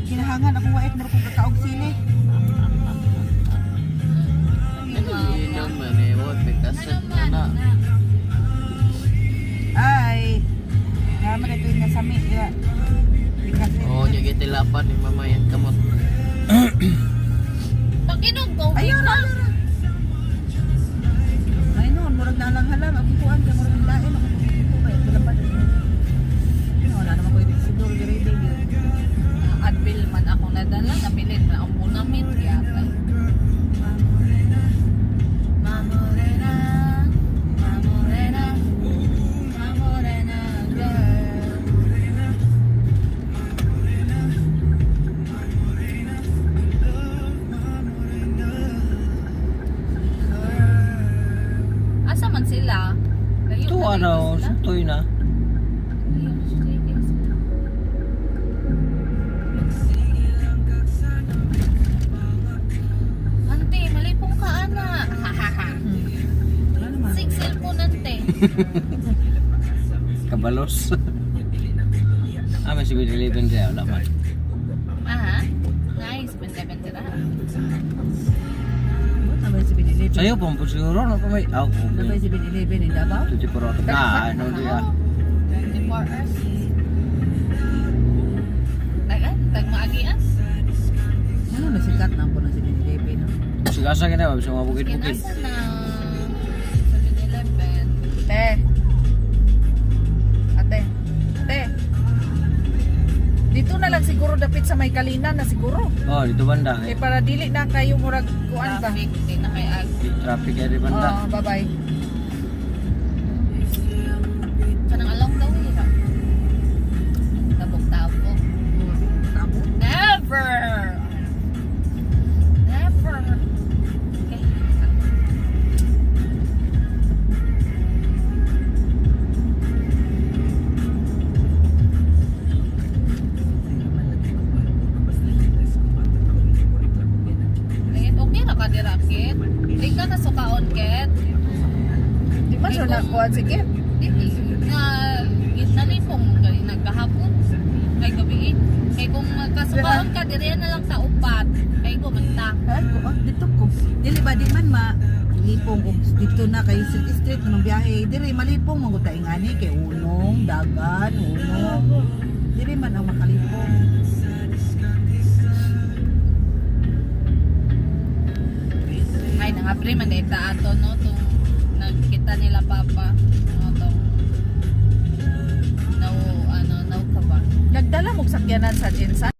Ginahangan ako wait mo kung kakaog sili. Hindi naman eh, what, bikasan mo na. Ay. Naman ito yung nasami. Oo, niya gitilapan ni mama yan kamot. Pag inugong, Ayun na. Ay noon, murag nalang-halang. Ako kuhan ka, murag lain. Ako ito ba? Ito laban. Wala naman ko yung sidol. adbil man ako nadala, nabilin na ang punamit yata. Mamorena, mamorena, mamorena girl. Asa man sila? Layo Ito na ano, dito sila. suntoy na. Layo na sila, guys. Ante, malipong ka ana. Wala naman. Sig cellphone ante. Kabalos. May 7-Eleven dyan, wala man. Aha. Nice, benta-benta tira. Sabay si Binilibin. Sa'yo po siguro, no pa may... Oh, Sabay si Binilibin in Davao. 24 hours. Na, ano diya. 24 hours. Tagan, tagmaagian. Ano na sikat na po na si Binilibin. Sigasa ka na, sa mga bukid-bukid. Kinasa na 7-Eleven. Te. Ate. Ate. Dito na lang siguro dapit sa may kalinan na siguro. Oh, dito banda. Eh para dili na kayo murag kuan ba. Traffic, di na kay ag. Traffic ya di banda. Oh, bye-bye. Kanang along daw ira. Tabok-tabok. Tabo. Never! Never! Okay. Lingit, okay na ka dira, Kit? Di ka nasukaon, Kit? Di ba siya na kuan sige? Di, nalipong kay nagkahapon. Kay gabi eh. Kay kung magkasukaon ka, diri na lang sa upat. Kay kumanta. Ha? Kuan dito ko. Dili ba di man ma lipong kung dito na kay street ng biyahe. Diri malipong manguta ingani kay unong, dagan, unong. Diri man ang makalipong. Ay, nangabre man dahil ato, no? Itong nagkita nila papa. No, itong now ka ba? Nagdala mo sakyanan sa Jensan.